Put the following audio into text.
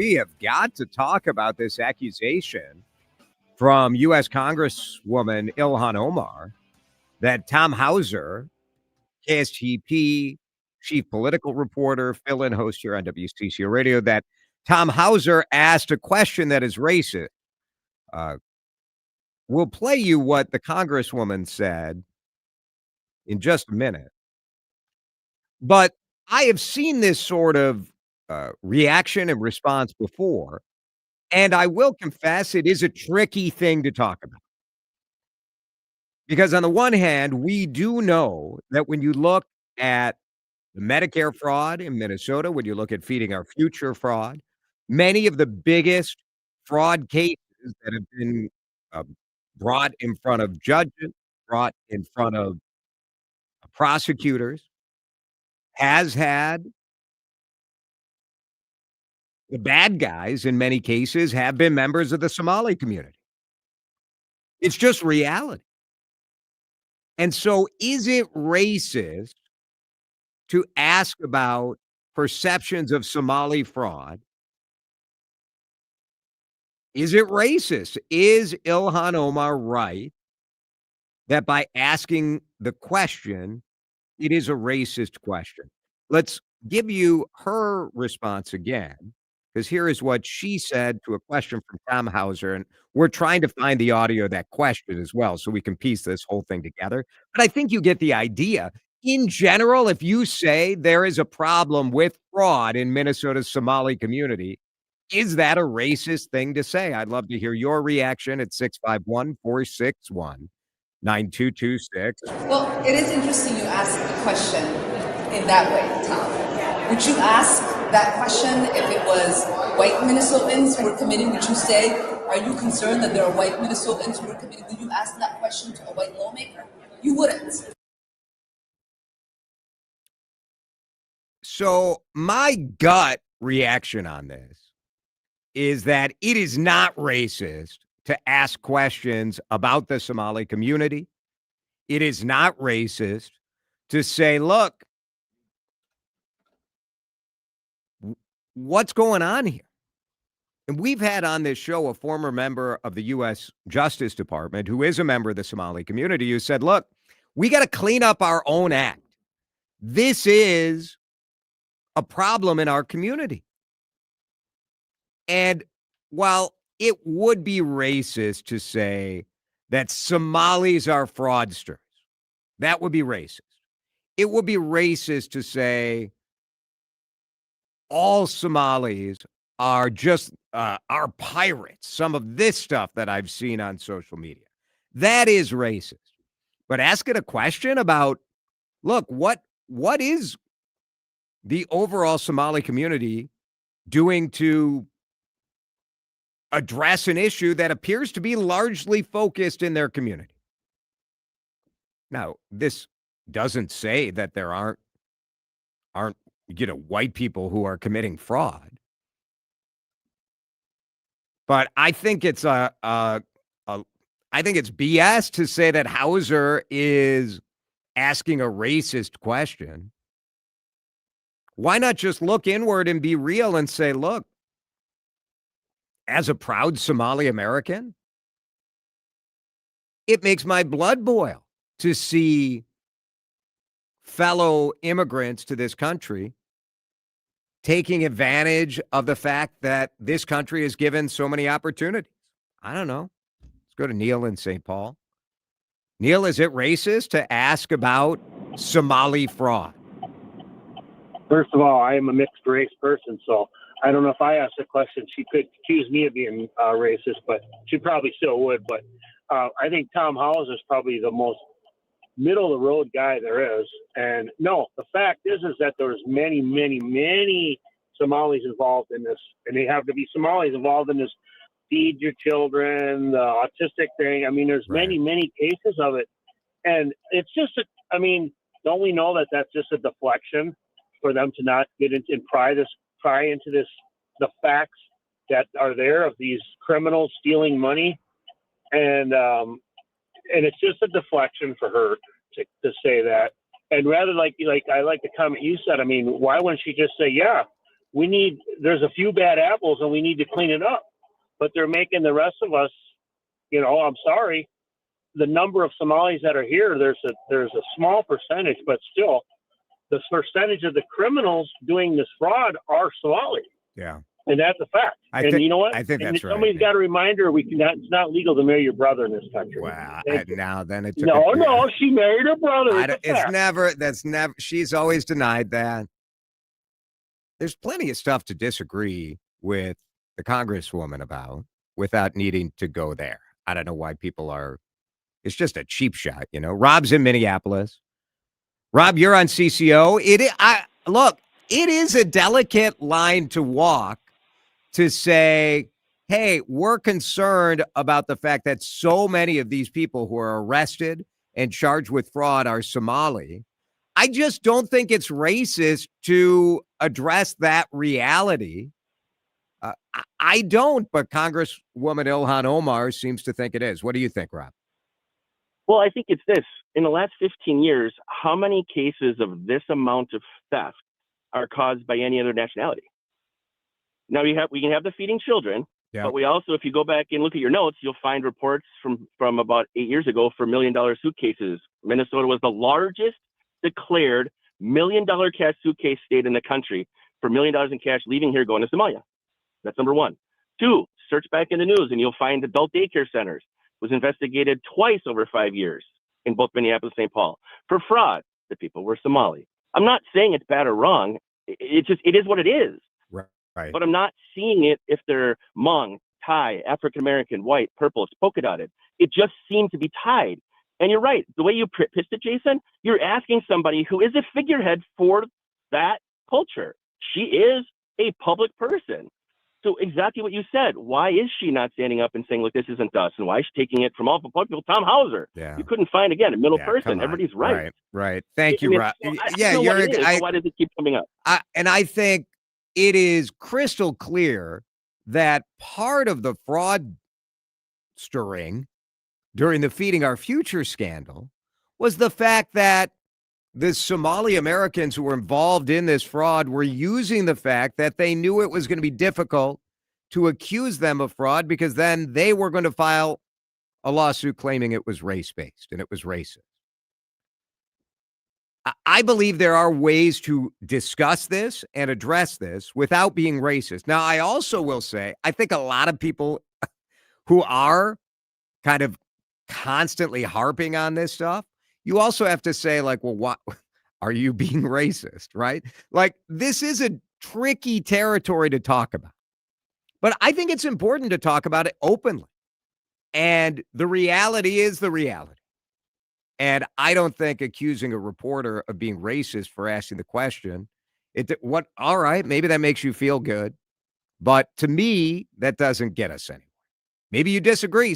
We have got to talk about this accusation from U.S. Congresswoman Ilhan Omar that Tom Hauser, KSTP chief political reporter, fill-in host here on WCCO Radio, that Tom Hauser asked a question that is racist. We'll play you what the Congresswoman said in just a minute. But I have seen this sort of reaction and response before, and I will confess it is a tricky thing to talk about. Because on the one hand, we do know that when you look at the Medicare fraud in Minnesota, when you look at Feeding Our Future fraud, many of the biggest fraud cases that have been brought in front of judges, brought in front of prosecutors, has had the bad guys, in many cases, have been members of the Somali community. It's just reality. And so is it racist to ask about perceptions of Somali fraud? Is it racist? Is Ilhan Omar right that by asking the question, it is a racist question? Let's give you her response again, because here is what she said to a question from Tom Hauser. And we're trying to find the audio of that question as well, so we can piece this whole thing together. But I think you get the idea. In general, if you say there is a problem with fraud in Minnesota's Somali community, is that a racist thing to say? I'd love to hear your reaction at 651-461-9226. Well, it is interesting you ask the question in that way, Tom. Would you ask that question if it was white Minnesotans who were committing? Would you say, are you concerned that there are white Minnesotans who are committing? Would you ask that question to a white lawmaker? You wouldn't. So my gut reaction on this is that it is not racist to ask questions about the Somali community. It is not racist to say, look, what's going on here? And we've had on this show a former member of the U.S. Justice Department who is a member of the Somali community who said, look, we got to clean up our own act. This is a problem in our community. And while it would be racist to say that Somalis are fraudsters, that would be racist. It would be racist to say all Somalis are just are pirates. Some of this stuff that I've seen on social media, that is racist. But asking a question about, look, what is the overall Somali community doing to address an issue that appears to be largely focused in their community? Now, this doesn't say that there aren't white people who are committing fraud, but I think it's I think it's BS to say that Hauser is asking a racist question. Why not just look inward and be real and say, look, as a proud Somali American, it makes my blood boil to see fellow immigrants to this country taking advantage of the fact that this country has given so many opportunities. I don't know. Let's go to Neil in St. Paul. Neil, is it racist to ask about Somali fraud? First of all, I am a mixed race person, so I don't know if I asked the question, she could accuse me of being racist, but she probably still would. But I think Tom Hauser is probably the most middle of the road guy there is. And no, the fact is that there's many, many, many Somalis involved in this, and they have to be Somalis involved in this feed your children, the autistic thing. I mean, there's many, many cases of it. And it's just, don't we know that that's just a deflection for them to not get into and pry into this, the facts that are there of these criminals stealing money, and it's just a deflection for her to say that. And rather, like I like the comment you said. I mean, why wouldn't she just say, yeah, there's a few bad apples and we need to clean it up. But they're making the rest of us, I'm sorry, the number of Somalis that are here, there's a small percentage, but still the percentage of the criminals doing this fraud are Somali. Yeah. And that's a fact. You know what? I think that's right. Somebody's got a reminder. It's not legal to marry your brother in this country. Wow. Now then it took No, she married her brother. She's always denied that. There's plenty of stuff to disagree with the Congresswoman about without needing to go there. I don't know why people it's just a cheap shot, Rob's in Minneapolis. Rob, you're on CCO. It is a delicate line to walk to say, hey, we're concerned about the fact that so many of these people who are arrested and charged with fraud are Somali. I just don't think it's racist to address that reality. I don't, but Congresswoman Ilhan Omar seems to think it is. What do you think, Rob? Well, I think it's this. In the last 15 years, how many cases of this amount of theft are caused by any other nationality? Now we can have the feeding children, but we also, if you go back and look at your notes, you'll find reports from about 8 years ago for $1 million suitcases. Minnesota was the largest declared $1 million cash suitcase state in the country for $1 million in cash leaving here going to Somalia. That's number one. Two, search back in the news and you'll find adult daycare centers was investigated twice over 5 years in both Minneapolis and St. Paul for fraud. The people were Somali. I'm not saying it's bad or wrong. It is what it is. Right. But I'm not seeing it if they're Hmong, Thai, African-American, white, purple, it's polka dotted. It just seemed to be tied. And you're right. The way you pitched it, Jason, you're asking somebody who is a figurehead for that culture. She is a public person. So exactly what you said. Why is she not standing up and saying, look, this isn't us? And why is she taking it from all the people? Tom Hauser. Yeah. You couldn't find, again, a middle person. Everybody's right. Right. Thank you, Rob. Why does it keep coming up? And I think it is crystal clear that part of the fraud stirring during the Feeding Our Future scandal was the fact that the Somali Americans who were involved in this fraud were using the fact that they knew it was going to be difficult to accuse them of fraud because then they were going to file a lawsuit claiming it was race-based and it was racist. I believe there are ways to discuss this and address this without being racist. Now, I also will say, I think a lot of people who are kind of constantly harping on this stuff, you also have to say, like, well, what are you being racist, right? Like, this is a tricky territory to talk about. But I think it's important to talk about it openly. And the reality is the reality. And I don't think accusing a reporter of being racist for asking the question, all right, maybe that makes you feel good. But to me, that doesn't get us anywhere. Maybe you disagree.